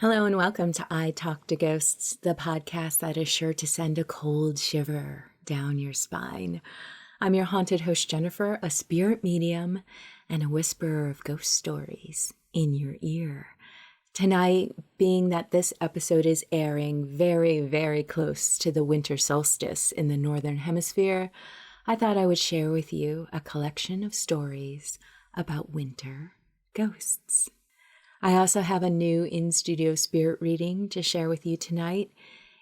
Hello and welcome to I Talk to Ghosts, the podcast that is sure to send a cold shiver down your spine. I'm your haunted host, Jennifer, a spirit medium and a whisperer of ghost stories in your ear. Tonight, being that this episode is airing very, very close to the Winter Solstice in the Northern Hemisphere, I thought I would share with you a collection of stories about winter ghosts. I also have a new in-studio spirit reading to share with you tonight.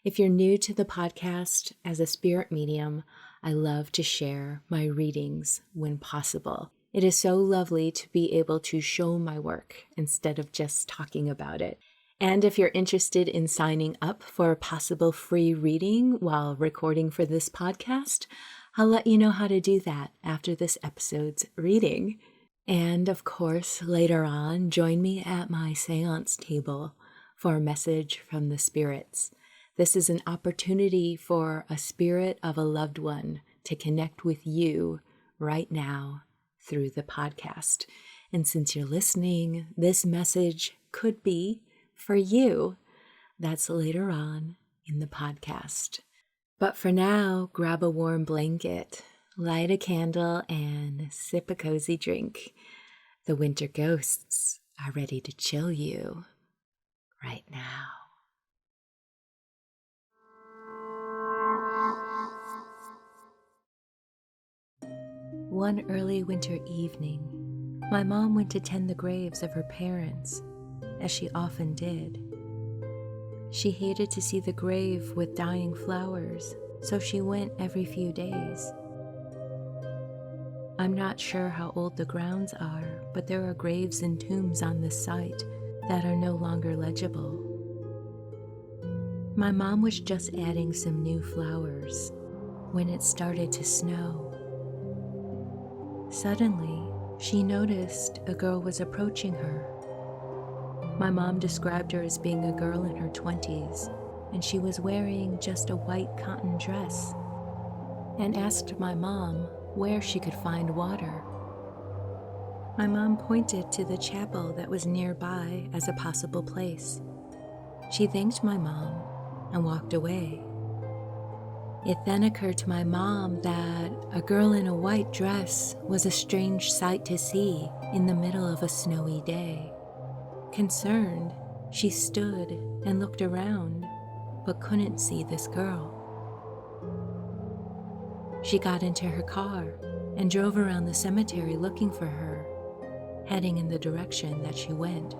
If you're new to the podcast as a spirit medium, I love to share my readings when possible. It is so lovely to be able to show my work instead of just talking about it. And if you're interested in signing up for a possible free reading while recording for this podcast, I'll let you know how to do that after this episode's reading. And of course, later on, join me at my seance table for a message from the spirits. This is an opportunity for a spirit of a loved one to connect with you right now through the podcast. And since you're listening, this message could be for you. That's later on in the podcast. But for now, grab a warm blanket, light a candle, and sip a cozy drink. The winter ghosts are ready to chill you right now. One early winter evening, my mom went to tend the graves of her parents, as she often did. She hated to see the grave with dying flowers, so she went every few days. I'm not sure how old the grounds are, but there are graves and tombs on this site that are no longer legible. My mom was just adding some new flowers when it started to snow. Suddenly, she noticed a girl was approaching her. My mom described her as being a girl in her 20s, and she was wearing just a white cotton dress, and asked my mom where she could find water. My mom pointed to the chapel that was nearby as a possible place. She thanked my mom and walked away. It then occurred to my mom that a girl in a white dress was a strange sight to see in the middle of a snowy day. Concerned, she stood and looked around, but couldn't see this girl. She got into her car and drove around the cemetery looking for her, heading in the direction that she went.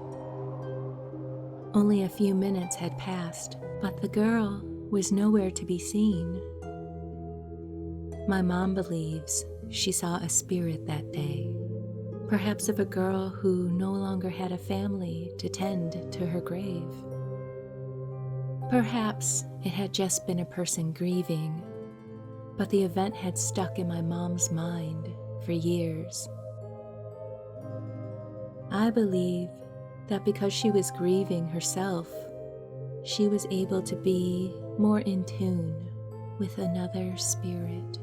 Only a few minutes had passed, but the girl was nowhere to be seen. My mom believes she saw a spirit that day, perhaps of a girl who no longer had a family to tend to her grave. Perhaps it had just been a person grieving, but the event had stuck in my mom's mind for years. I believe that because she was grieving herself, she was able to be more in tune with another spirit.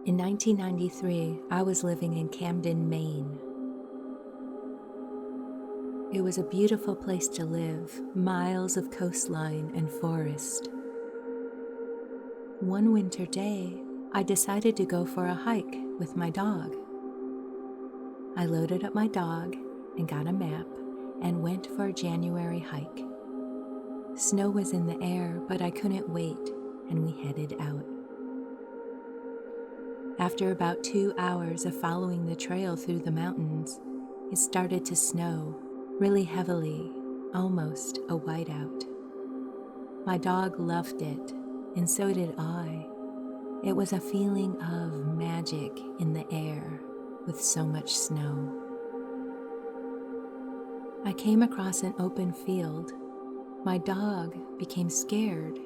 In 1993, I was living in Camden, Maine. It was a beautiful place to live, miles of coastline and forest. One winter day, I decided to go for a hike with my dog. I loaded up my dog and got a map and went for a January hike. Snow was in the air, but I couldn't wait, and we headed out. After about 2 hours of following the trail through the mountains, it started to snow, really heavily, almost a whiteout. My dog loved it, and so did I. It was a feeling of magic in the air with so much snow. I came across an open field. My dog became scared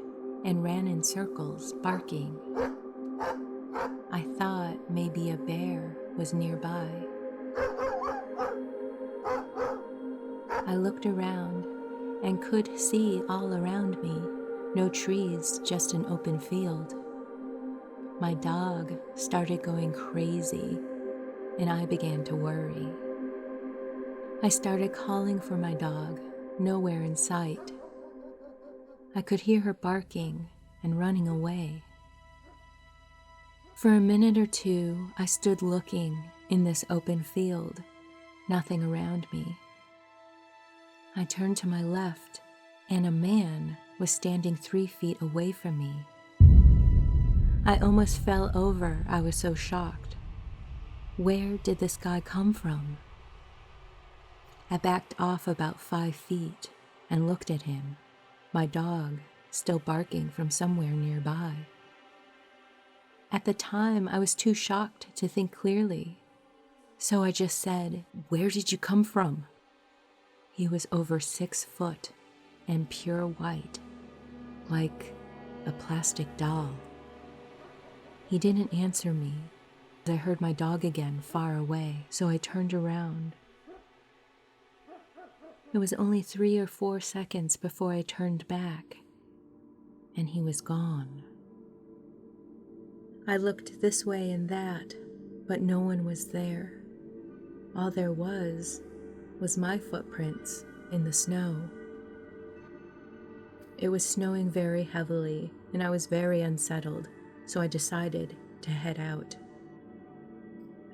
and ran in circles, barking. I thought maybe a bear was nearby. I looked around and could see all around me No trees, just an open field. My dog started going crazy, and I began to worry. I started calling for my dog, nowhere in sight. I could hear her barking and running away. For a minute or two, I stood looking in this open field, nothing around me. I turned to my left, and a man was standing 3 feet away from me. I almost fell over, I was so shocked. Where did this guy come from? I backed off about 5 feet and looked at him, my dog still barking from somewhere nearby. At the time, I was too shocked to think clearly, so I just said, "Where did you come from?" He was over 6 foot and pure white, like a plastic doll. He didn't answer me. I heard my dog again far away, so I turned around. It was only 3 or 4 seconds before I turned back, and he was gone. I looked this way and that, but no one was there. All there was my footprints in the snow. It was snowing very heavily, and I was very unsettled, so I decided to head out.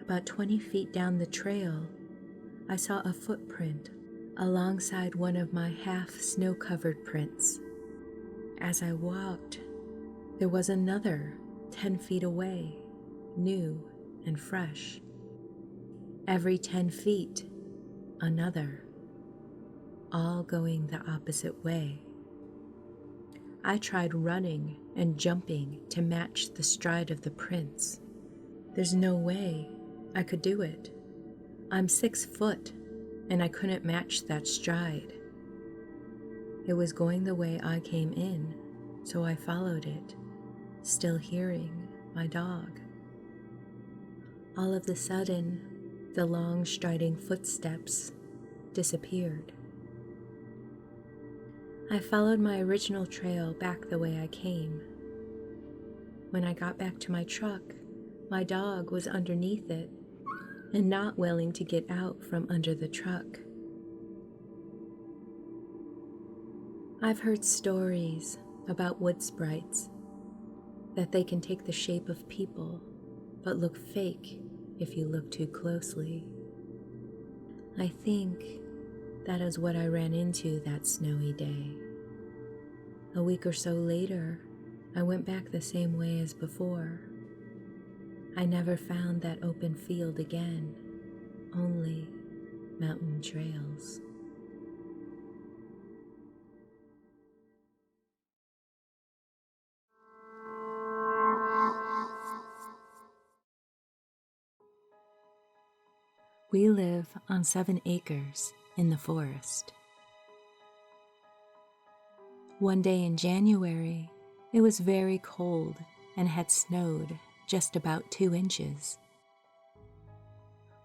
About 20 feet down the trail, I saw a footprint alongside one of my half snow-covered prints. As I walked, there was another 10 feet away, new and fresh. Every 10 feet, another, all going the opposite way. I tried running and jumping to match the stride of the prints. There's no way I could do it. I'm 6 foot, and I couldn't match that stride. It was going the way I came in, so I followed it, still hearing my dog. All of a sudden, the long striding footsteps disappeared. I followed my original trail back the way I came. When I got back to my truck, my dog was underneath it and not willing to get out from under the truck. I've heard stories about wood sprites, that they can take the shape of people but look fake if you look too closely. I think that is what I ran into that snowy day. A week or so later, I went back the same way as before. I never found that open field again, only mountain trails. We live on 7 acres in the forest. One day in January, it was very cold and had snowed just about 2 inches.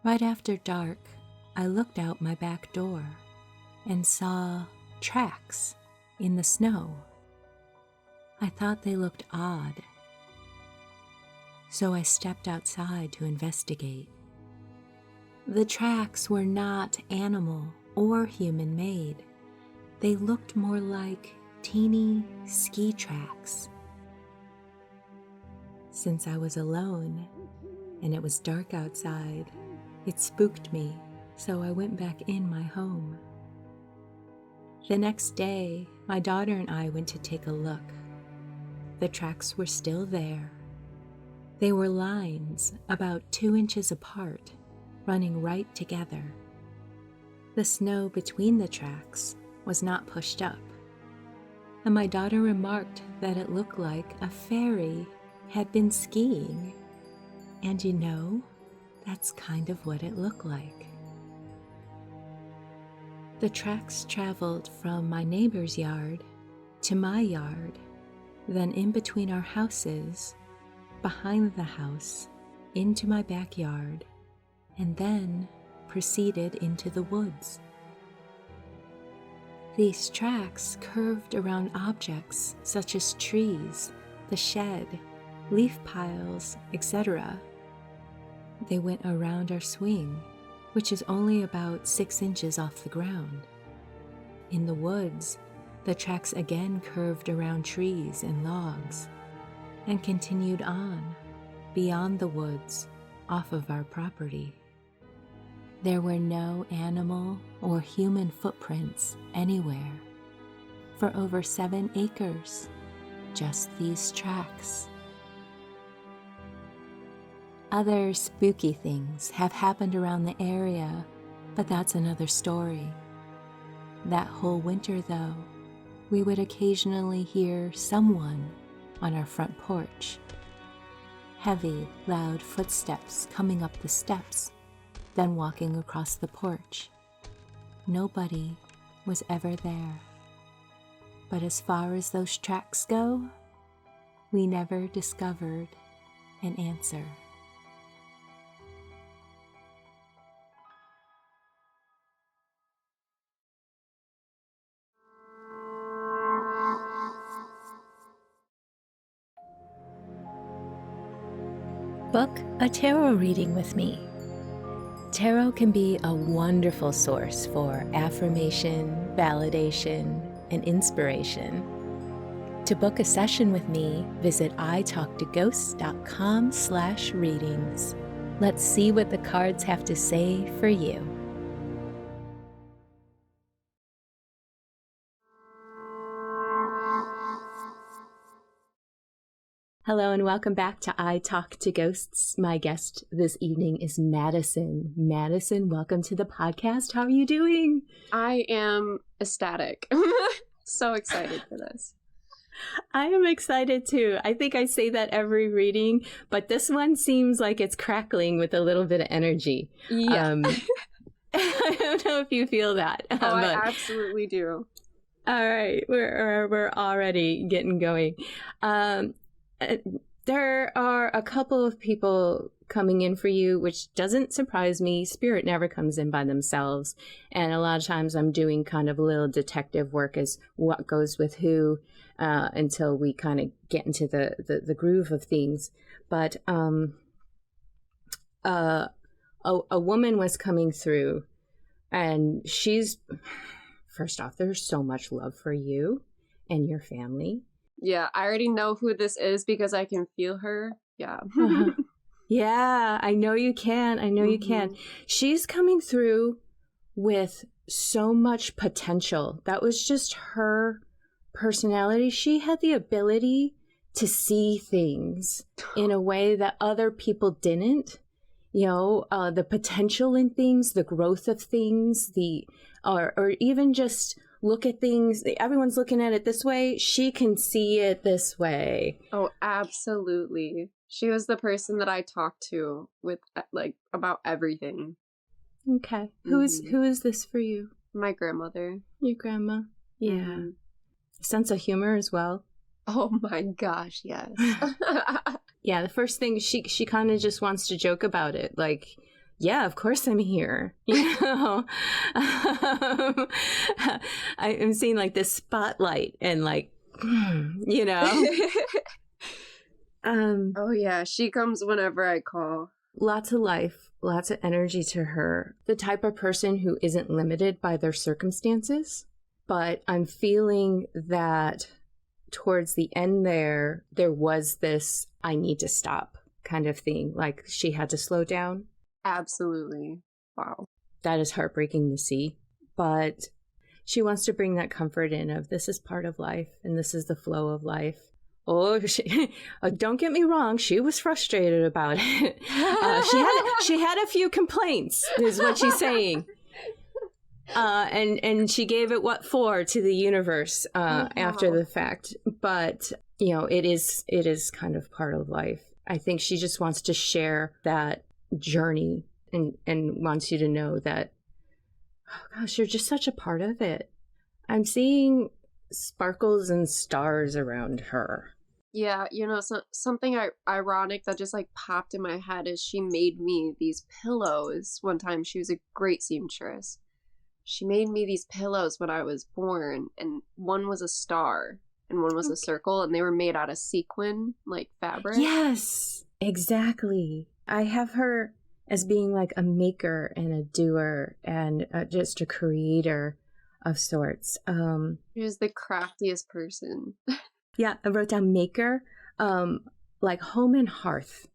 Right after dark, I looked out my back door and saw tracks in the snow. I thought they looked odd, so I stepped outside to investigate. The tracks were not animal or human-made. They looked more like teeny ski tracks. Since I was alone and it was dark outside, it spooked me, so I went back in my home. The next day, my daughter and I went to take a look. The tracks were still there. They were lines about 2 inches apart, running right together. The snow between the tracks was not pushed up, and my daughter remarked that it looked like a fairy had been skiing. And you know, that's kind of what it looked like. The tracks traveled from my neighbor's yard to my yard, then in between our houses, behind the house, into my backyard, and then proceeded into the woods. These tracks curved around objects such as trees, the shed, leaf piles, etc. They went around our swing, which is only about 6 inches off the ground. In the woods, the tracks again curved around trees and logs, and continued on, beyond the woods, off of our property. There were no animal or human footprints anywhere. For over 7 acres, just these tracks. Other spooky things have happened around the area, but that's another story. That whole winter, though, we would occasionally hear someone on our front porch. Heavy, loud footsteps coming up the steps, then walking across the porch. Nobody was ever there. But as far as those tracks go, we never discovered an answer. Book a tarot reading with me. Tarot can be a wonderful source for affirmation, validation, and inspiration. To book a session with me, visit italktoghosts.com/readings. Let's see what the cards have to say for you. Hello and welcome back to I Talk to Ghosts. My guest this evening is Madison. Madison, welcome to the podcast. How are you doing? I am ecstatic. So excited for this. I am excited too. I think I say that every reading, but this one seems like it's crackling with a little bit of energy. Yeah. I don't know if you feel that. Oh, I absolutely do. All right. We're already getting going. There are a couple of people coming in for you, which doesn't surprise me. Spirit never comes in by themselves. And a lot of times I'm doing kind of a little detective work as what goes with who until we kind of get into the groove of things. But a woman was coming through, and she's, first off, there's so much love for you and your family. Yeah, I already know who this is because I can feel her. Yeah. Yeah, I know you can. You can. She's coming through with so much potential. That was just her personality. She had the ability to see things in a way that other people didn't. You know, the potential in things, the growth of things, or even just look at things. Everyone's looking at it this way. She can see it this way. Oh, absolutely. She was the person that I talked to with about everything. Okay. Who is this for you? My grandmother. Your grandma? Yeah. Sense of humor as well. Oh my gosh, yes. Yeah, the first thing she kind of just wants to joke about it, like, yeah, of course I'm here. You know, I'm seeing like this spotlight and like, you know. Oh yeah, she comes whenever I call. Lots of life, lots of energy to her. The type of person who isn't limited by their circumstances. But I'm feeling that towards the end there was this, I need to stop kind of thing. Like she had to slow down. Absolutely. Wow. That is heartbreaking to see. But she wants to bring that comfort in of this is part of life and this is the flow of life. Oh, don't get me wrong. She was frustrated about it. She had a few complaints, is what she's saying. And she gave it what for to the universe after the fact. But you know, it is kind of part of life. I think she just wants to share that journey and wants you to know that, oh gosh, you're just such a part of it. I'm seeing sparkles and stars around her. Yeah, you know, something ironic that just like popped in my head is she made me these pillows one time. She was a great seamstress. she made me these pillows when I was born, and one was a star and one was a circle, and they were made out of sequin, like fabric. Yes, exactly. I have her as being like a maker and a doer and just a creator of sorts. She was the craftiest person. Yeah, I wrote down maker, like home and hearth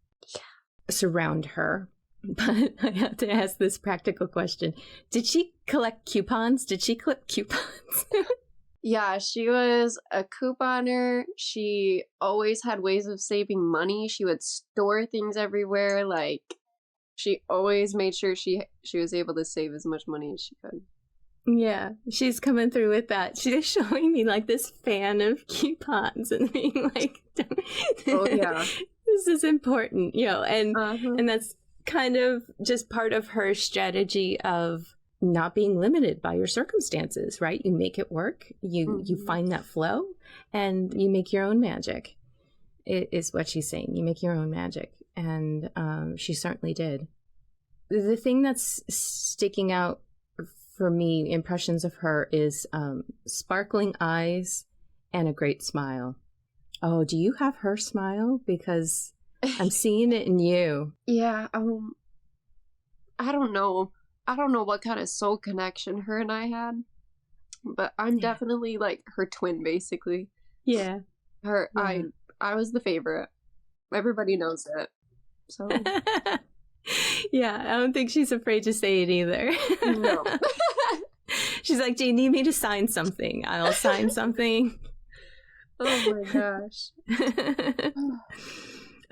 surround her. But I have to ask this practical question. Did she collect coupons? Did she clip coupons? Yeah, she was a couponer. She always had ways of saving money. She would store things everywhere. Like, she always made sure she was able to save as much money as she could. Yeah, she's coming through with that. She's showing me like this fan of coupons and being like, oh yeah, this is important, and that's kind of just part of her strategy of not being limited by your circumstances, right? You make it work, you find that flow, and you make your own magic. It is what she's saying. You make your own magic, and she certainly did. The thing that's sticking out for me, impressions of her, is sparkling eyes and a great smile. Oh, do you have her smile? Because I'm seeing it in you. Yeah, I don't know. I don't know what kind of soul connection her and I had, but I'm definitely like her twin, basically. Yeah. I was the favorite. Everybody knows it. So yeah, I don't think she's afraid to say it either. No. She's like, do you need me to sign something? I'll sign something. Oh my gosh.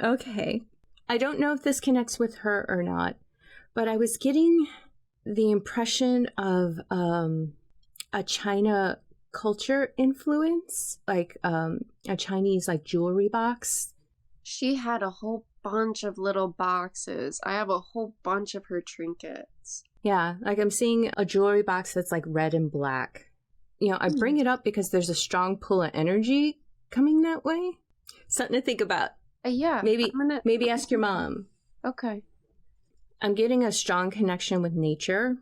Okay. I don't know if this connects with her or not, but I was getting the impression of a China culture influence, like a Chinese like jewelry box. She had a whole bunch of little boxes. I have a whole bunch of her trinkets. Yeah, like I'm seeing a jewelry box that's like red and black. I bring it up because there's a strong pull of energy coming that way. Something to think about. Yeah. Maybe ask your mom. Okay. I'm getting a strong connection with nature.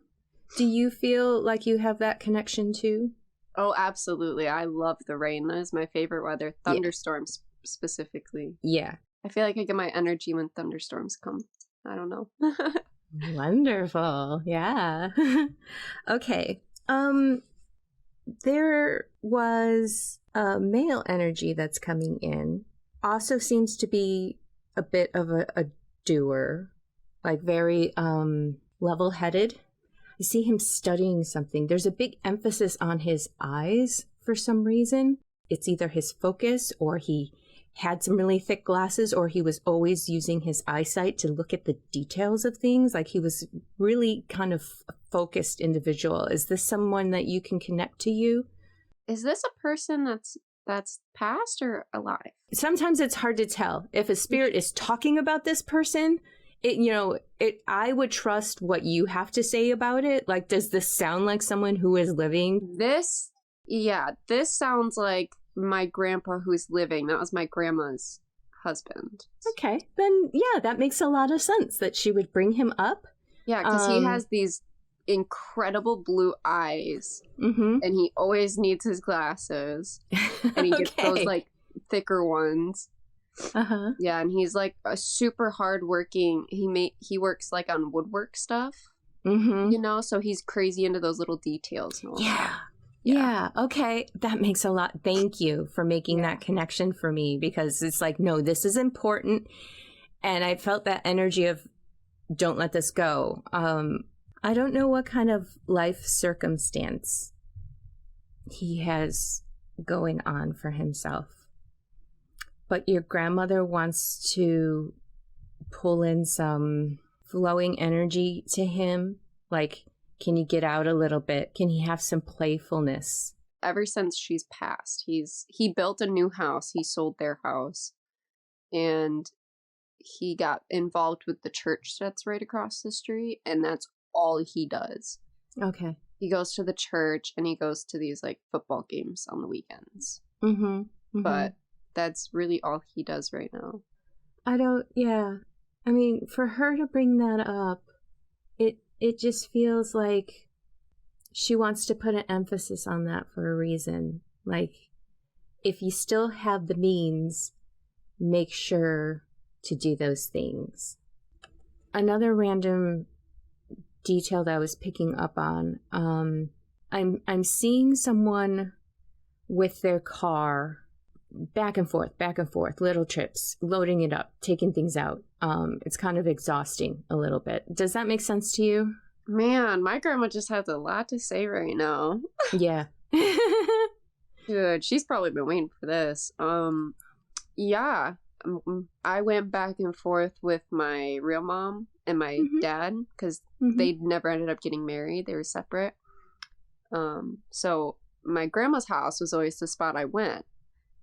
Do you feel like you have that connection too? Oh, absolutely. I love the rain. That is my favorite weather. Thunderstorms specifically. Yeah. I feel like I get my energy when thunderstorms come. I don't know. Wonderful. Yeah. Okay. There was a male energy that's coming in. Also seems to be a bit of a doer, like very level-headed. I see him studying something. There's a big emphasis on his eyes for some reason. It's either his focus, or he had some really thick glasses, or he was always using his eyesight to look at the details of things. Like he was really kind of a focused individual. Is this someone that you can connect to you? Is this a person that's past or alive? Sometimes it's hard to tell. If a spirit is talking about this person, I would trust what you have to say about it. Like, does this sound like someone who is living? This sounds like my grandpa who's living. That was my grandma's husband. Okay, then yeah, that makes a lot of sense that she would bring him up. Yeah, because he has these incredible blue eyes, and he always needs his glasses, and he gets those like thicker ones. Yeah, and he's like a super hardworking. He works like on woodwork stuff, so he's crazy into those little details. And all that. Yeah. Okay. That makes a lot. Thank you for making that connection for me, because it's like, no, this is important. And I felt that energy of don't let this go. I don't know what kind of life circumstance he has going on for himself, but your grandmother wants to pull in some flowing energy to him. Like, can you get out a little bit? Can he have some playfulness? Ever since she's passed, he built a new house. He sold their house, and he got involved with the church that's right across the street, and that's all he does. Okay. He goes to the church, and he goes to these like football games on the weekends. But that's really all he does right now. I mean, for her to bring that up, it just feels like she wants to put an emphasis on that for a reason. Like, if you still have the means, make sure to do those things. Another random detail that I was picking up on, I'm seeing someone with their car back and forth, little trips, loading it up, taking things out. It's kind of exhausting a little bit. Does that make sense to you? Man, my grandma just has a lot to say right now. Yeah. Good. She's probably been waiting for this. Yeah. I went back and forth with my real mom and my dad because they never ended up getting married. They were separate. So my grandma's house was always the spot I went.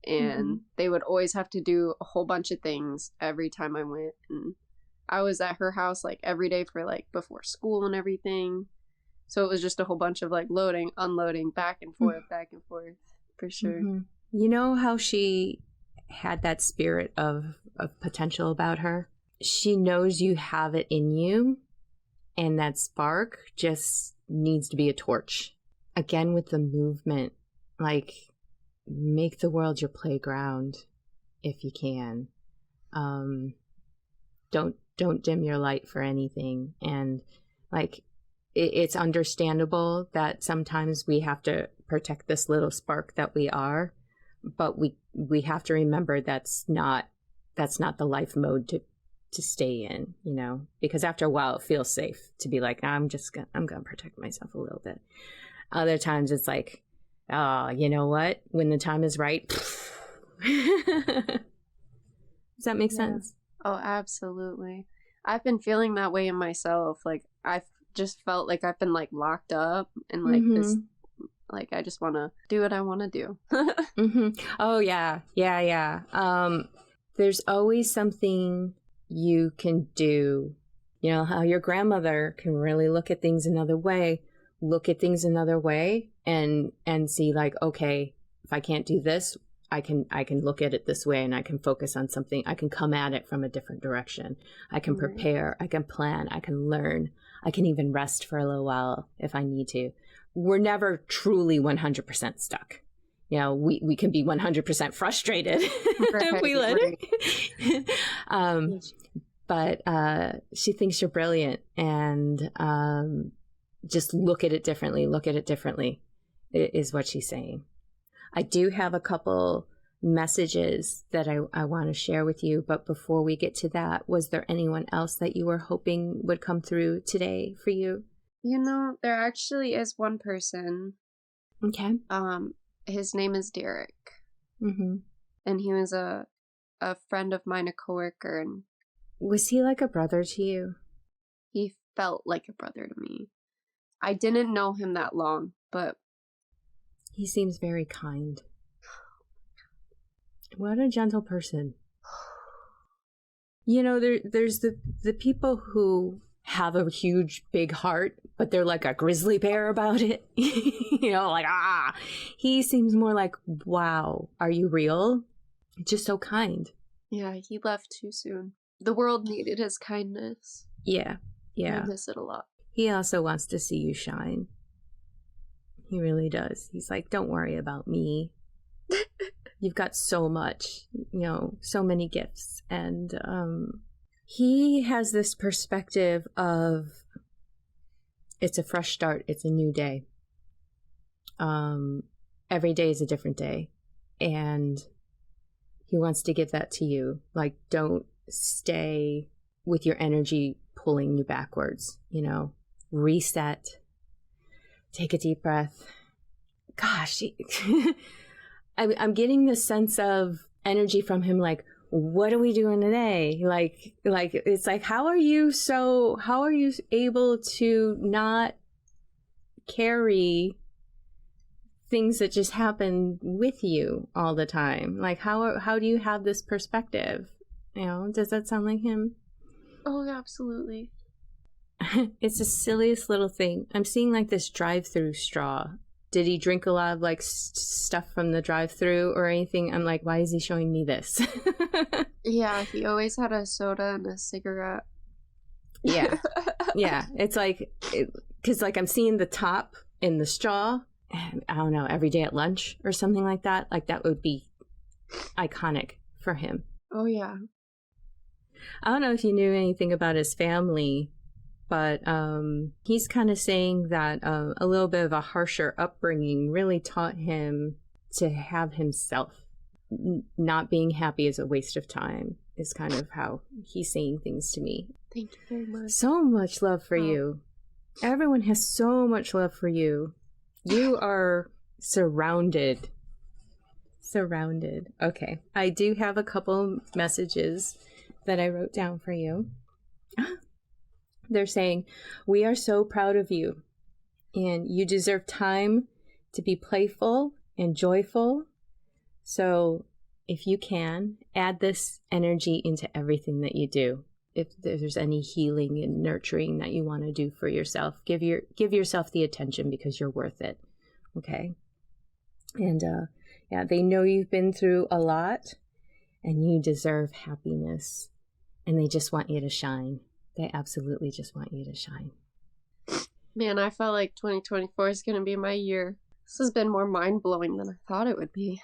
And they would always have to do a whole bunch of things every time I went. And I was at her house like every day for like before school and everything. So it was just a whole bunch of like loading, unloading, back and forth, for sure. You know how she had that spirit of potential about her? She knows you have it in you, and that spark just needs to be a torch. Again, with the movement, like, make the world your playground if you can. Don't dim your light for anything. And like, it's understandable that sometimes we have to protect this little spark that we are, but we have to remember that's not the life mode to stay in, you know, because after a while it feels safe to be like, I'm gonna protect myself a little bit. Other times it's like, you know what? When the time is right. Does that make sense? Oh, absolutely. I've been feeling that way in myself. Like, I've just felt like I've been like locked up and like this, like, I just want to do what I want to do. Oh, yeah. There's always something you can do. You know, how your grandmother can really look at things another way and see like, okay, if I can't do this, I can look at it this way and I can focus on something. I can come at it from a different direction. I can prepare, I can plan, I can learn. I can even rest for a little while if I need to. We're never truly 100% stuck. You know, we can be 100% frustrated if we let it. But she thinks you're brilliant, and just look at it differently is what she's saying. I do have a couple messages that I want to share with you, but before we get to that, was there anyone else that you were hoping would come through today for you? You know, there actually is one person. Okay. His name is Derek. And he was a friend of mine, a coworker, and was he like a brother to you? He felt like a brother to me. I didn't know him that long, but he seems very kind. What a gentle person. You know, there's the people who have a huge, big heart, but they're like a grizzly bear about it. You know, like, he seems more like, wow, are you real? Just so kind. Yeah, he left too soon. The world needed his kindness. Yeah. I miss it a lot. He also wants to see you shine. He really does. He's like, don't worry about me. You've got so much, you know, so many gifts. And he has this perspective of, it's a fresh start. It's a new day. Every day is a different day. And he wants to give that to you. Like, don't stay with your energy pulling you backwards, you know, reset, take a deep breath. Gosh, I'm getting this sense of energy from him. Like, what are we doing today? Like, it's like, how are you able to not carry things that just happen with you all the time? Like, how do you have this perspective? You know, does that sound like him? Oh, absolutely. It's the silliest little thing. I'm seeing like this drive-through straw. Did he drink a lot of like stuff from the drive-through or anything? I'm like, why is he showing me this? Yeah, he always had a soda and a cigarette. Yeah. It's like, because like I'm seeing the top in the straw, I don't know, every day at lunch or something like that. Like that would be iconic for him. Oh, yeah. I don't know if you knew anything about his family, but he's kind of saying that a little bit of a harsher upbringing really taught him to have himself. Not being happy is a waste of time is kind of how he's saying things to me. Thank you very much. So much love for you. Everyone has so much love for you. You are surrounded. Surrounded. Okay. I do have a couple messages that I wrote down for you. They're saying, we are so proud of you, and you deserve time to be playful and joyful. So if you can, add this energy into everything that you do. If there's any healing and nurturing that you want to do for yourself, give yourself the attention because you're worth it. Okay. And yeah, they know you've been through a lot and you deserve happiness, and they just want you to shine. They absolutely just want you to shine. Man, I felt like 2024 is going to be my year. This has been more mind-blowing than I thought it would be.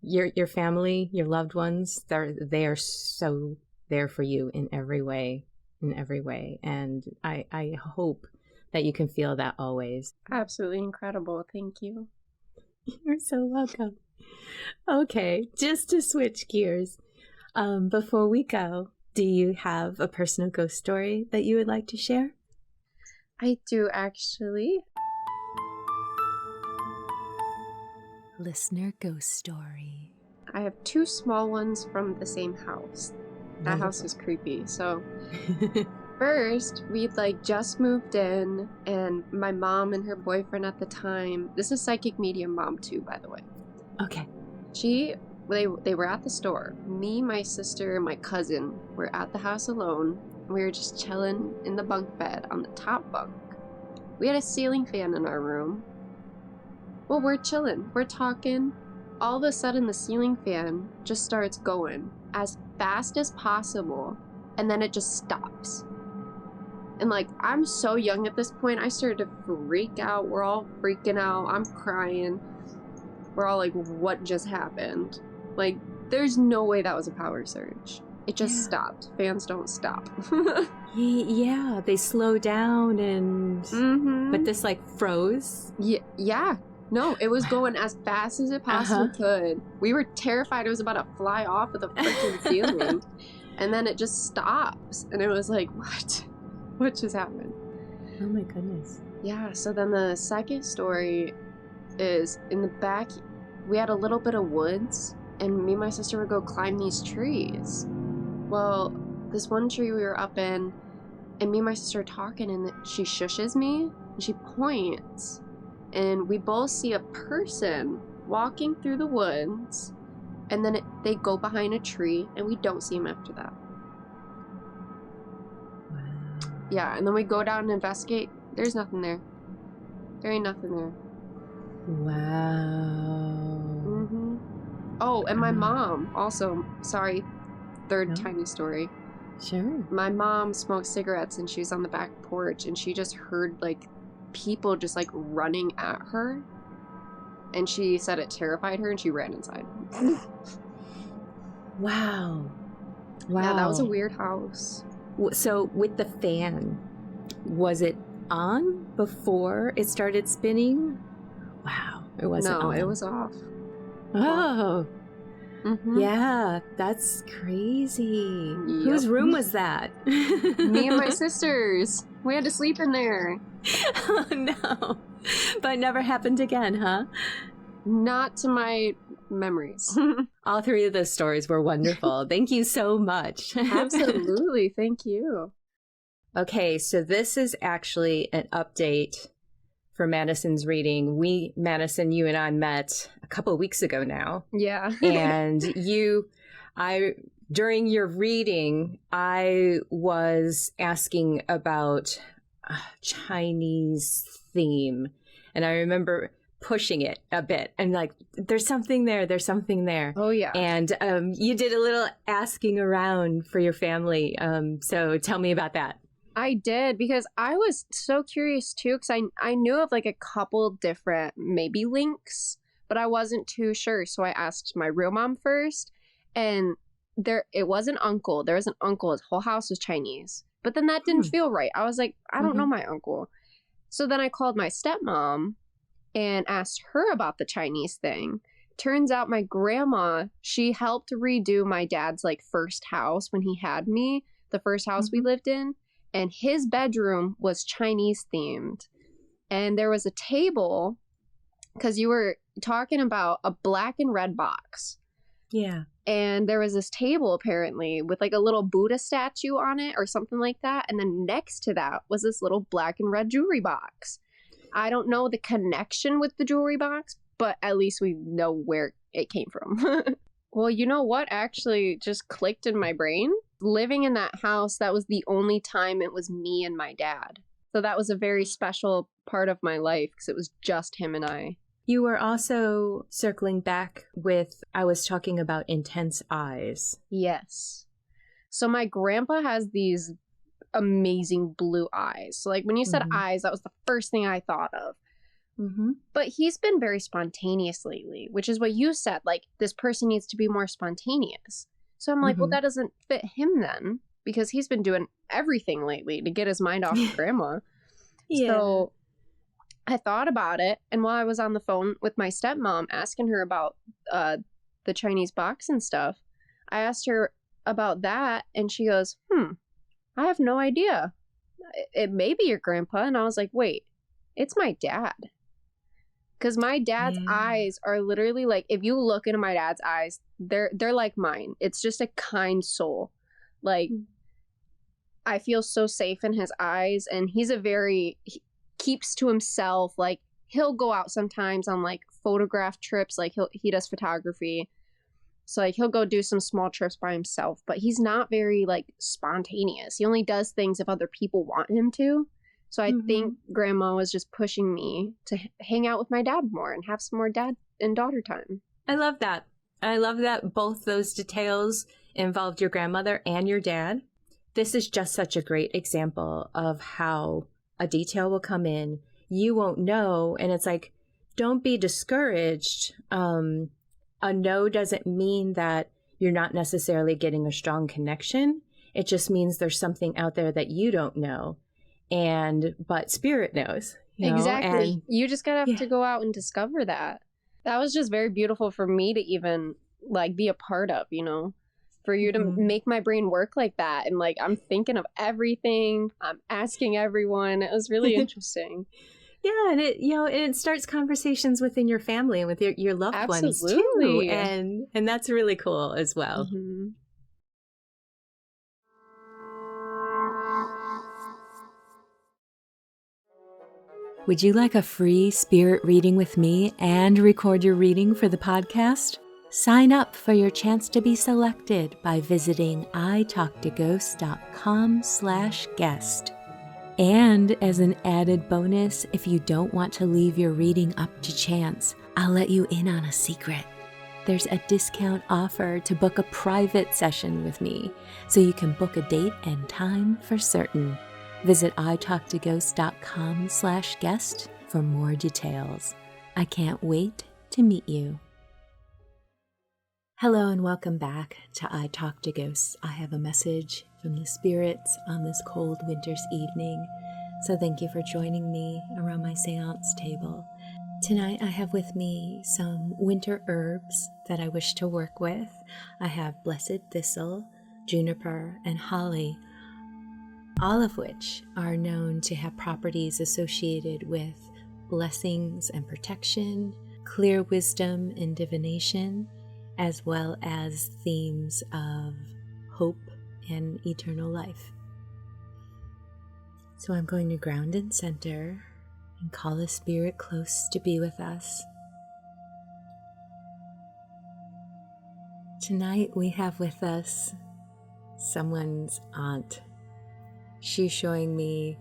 Your family, your loved ones, they are so there for you in every way. And I hope that you can feel that always. Absolutely incredible. Thank you. You're so welcome. Okay, just to switch gears, before we go, do you have a personal ghost story that you would like to share? I do, actually. Listener ghost story. I have two small ones from the same house. That Wonderful. house is creepy. So first, we'd just moved in, and my mom and her boyfriend at the time, this is psychic medium mom too, by the way. Okay. They were at the store. Me, my sister, and my cousin were at the house alone. We were just chilling in the bunk bed on the top bunk. We had a ceiling fan in our room. Well, we're chilling. We're talking. All of a sudden, the ceiling fan just starts going as fast as possible, and then it just stops. And I'm so young at this point, I started to freak out. We're all freaking out. I'm crying. We're all like, what just happened? There's no way that was a power surge. It just stopped. Fans don't stop. Yeah, they slow down and... Mm-hmm. But this froze? Yeah. No, it was going as fast as it possibly could. We were terrified it was about to fly off of the freaking ceiling. And then it just stops. And it was like, what? What just happened? Oh my goodness. Yeah, so then the second story is in the back, we had a little bit of woods, and me and my sister would go climb these trees. Well, this one tree we were up in, and me and my sister are talking, and she shushes me, and she points, and we both see a person walking through the woods, and then they go behind a tree, and we don't see him after that. Wow. Yeah, and then we go down and investigate. There's nothing there. There ain't nothing there. Wow. Mm-hmm. Oh, and my mom also, sorry, third tiny story. Sure. My mom smoked cigarettes, and she was on the back porch, and she just heard people just running at her, and she said it terrified her, and she ran inside. Wow. Yeah, that was a weird house. So with the fan, was it on before it started spinning? Wow, it wasn't on. No, it was off. Oh. Mm-hmm. Yeah, that's crazy. Yep. Whose room was that? Me and my sisters. We had to sleep in there. Oh no. But it never happened again, huh? Not to my memories. All three of those stories were wonderful. Thank you so much. Absolutely. Thank you. Okay, so this is actually an update for Madison's reading. Madison, you and I met a couple of weeks ago now. Yeah. And during your reading, I was asking about a Chinese theme. And I remember pushing it a bit and there's something there. Oh, yeah. And you did a little asking around for your family. So tell me about that. I did, because I was so curious too, because I knew of like a couple different maybe links, but I wasn't too sure. So I asked my real mom first, and it was an uncle. There was an uncle. His whole house was Chinese. But then that didn't feel right. I was like, I don't know my uncle. So then I called my stepmom and asked her about the Chinese thing. Turns out my grandma, she helped redo my dad's like first house when he had me, the first house we lived in, and his bedroom was Chinese themed. And there was a table, because you were talking about a black and red box. Yeah. And there was this table apparently with like a little Buddha statue on it or something like that. And then next to that was this little black and red jewelry box. I don't know the connection with the jewelry box, but at least we know where it came from. Well, you know what actually just clicked in my brain? Living in that house, that was the only time it was me and my dad. So that was a very special part of my life because it was just him and I. You were also circling back with, I was talking about intense eyes. Yes. So my grandpa has these amazing blue eyes. So like when you said eyes, that was the first thing I thought of. But he's been very spontaneous lately, which is what you said. Like, this person needs to be more spontaneous. So I'm like, well, that doesn't fit him then, because he's been doing everything lately to get his mind off of grandma. So I thought about it. And while I was on the phone with my stepmom asking her about the Chinese box and stuff, I asked her about that. And she goes, I have no idea. It may be your grandpa. And I was like, wait, it's my dad. Because my dad's eyes are literally like, if you look into my dad's eyes, they're like mine. It's just a kind soul. Like, I feel so safe in his eyes. And he keeps to himself. Like, he'll go out sometimes on like photograph trips. Like, he does photography. So like he'll go do some small trips by himself. But he's not very like spontaneous. He only does things if other people want him to. So I think grandma was just pushing me to hang out with my dad more and have some more dad and daughter time. I love that. I love that both those details involved your grandmother and your dad. This is just such a great example of how a detail will come in. You won't know. And it's like, don't be discouraged. A no doesn't mean that you're not necessarily getting a strong connection. It just means there's something out there that you don't know. But spirit knows. Exactly. And you just gotta have to go out and discover that. That was just very beautiful for me to even like be a part of, for you to make my brain work like that. And like, I'm thinking of everything. I'm asking everyone. It was really interesting. Yeah. And it starts conversations within your family and with your loved ones too. And that's really cool as well. Would you like a free spirit reading with me and record your reading for the podcast? Sign up for your chance to be selected by visiting italktoghosts.com/guest. And as an added bonus, if you don't want to leave your reading up to chance, I'll let you in on a secret. There's a discount offer to book a private session with me, so you can book a date and time for certain. Visit italktoghosts.com/guest for more details. I can't wait to meet you. Hello and welcome back to I Talk to Ghosts. I have a message from the spirits on this cold winter's evening, so thank you for joining me around my seance table. Tonight I have with me some winter herbs that I wish to work with. I have blessed thistle, juniper, and holly, all of which are known to have properties associated with blessings and protection, clear wisdom and divination, as well as themes of hope and eternal life. So I'm going to ground and center and call the spirit close to be with us. Tonight we have with us someone's aunt. She's showing me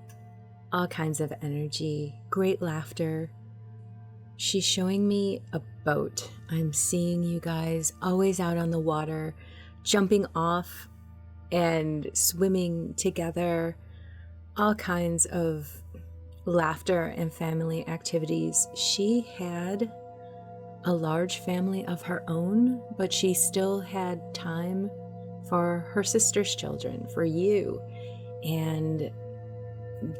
all kinds of energy, great laughter. She's showing me a boat. I'm seeing you guys always out on the water, jumping off and swimming together all kinds of laughter and family activities. She had a large family of her own, but she still had time for her sister's children, for you. And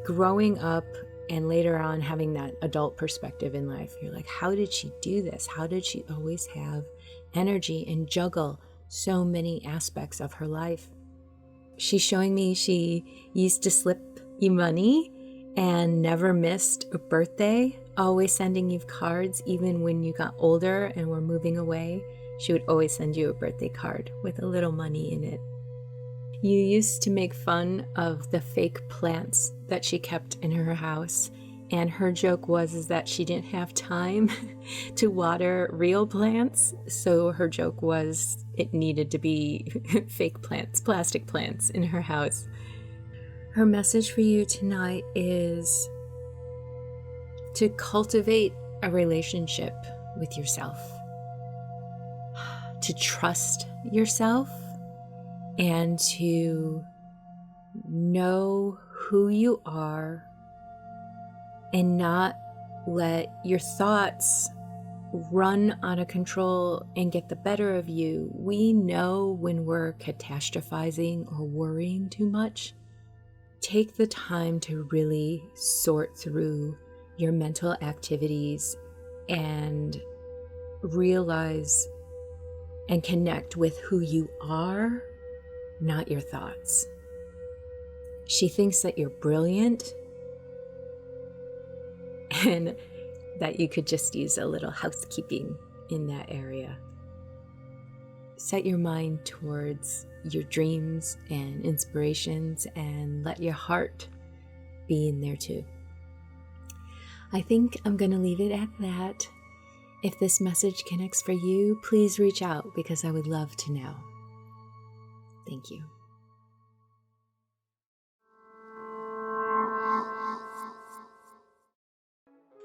growing up and later on having that adult perspective in life, you're like, how did she do this? How did she always have energy and juggle so many aspects of her life? She's showing me she used to slip you money and never missed a birthday, always sending you cards even when you got older and were moving away. She would always send you a birthday card with a little money in it. You used to make fun of the fake plants that she kept in her house, and her joke was that she didn't have time to water real plants, so her joke was it needed to be fake plants, plastic plants in her house. Her message for you tonight is to cultivate a relationship with yourself, to trust yourself, and to know who you are and not let your thoughts run out of control and get the better of you. We know when we're catastrophizing or worrying too much. Take the time to really sort through your mental activities and realize and connect with who you are, not your thoughts. She thinks that you're brilliant and that you could just use a little housekeeping in that area. Set your mind towards your dreams and inspirations and let your heart be in there too. I think I'm going to leave it at that. If this message connects for you, please reach out because I would love to know. Thank you.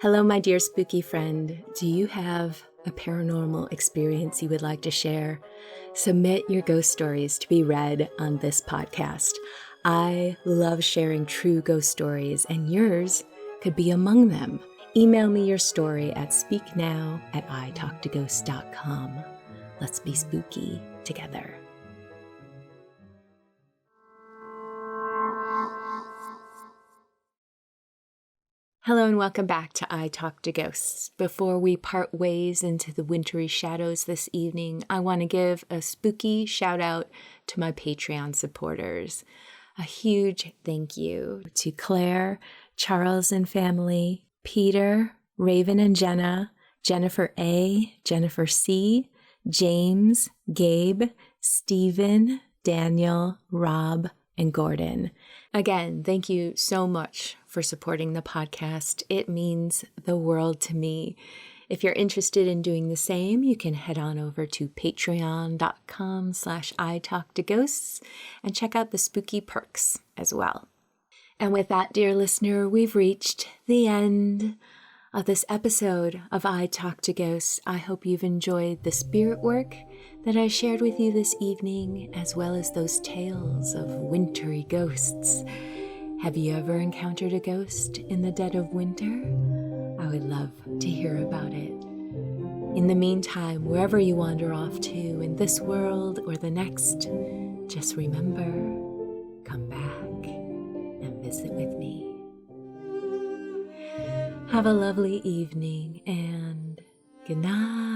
Hello, my dear spooky friend. Do you have a paranormal experience you would like to share? Submit your ghost stories to be read on this podcast. I love sharing true ghost stories, and yours could be among them. Email me your story at speaknow@italktoghosts.com. Let's be spooky together. Hello and welcome back to I Talk to Ghosts. Before we part ways into the wintry shadows this evening, I want to give a spooky shout out to my Patreon supporters. A huge thank you to Claire, Charles and family, Peter, Raven and Jenna, Jennifer A, Jennifer C, James, Gabe, Stephen, Daniel, Rob, and Gordon. Again, thank you so much for supporting the podcast. It means the world to me. If you're interested in doing the same, you can head on over to patreon.com/italktoghosts and check out the spooky perks as well. And with that, dear listener, we've reached the end of this episode of I Talk to Ghosts. I hope you've enjoyed the spirit work that I shared with you this evening, as well as those tales of wintry ghosts. Have you ever encountered a ghost in the dead of winter? I would love to hear about it. In the meantime, wherever you wander off to in this world or the next, just remember, come back and visit with me. Have a lovely evening and good night.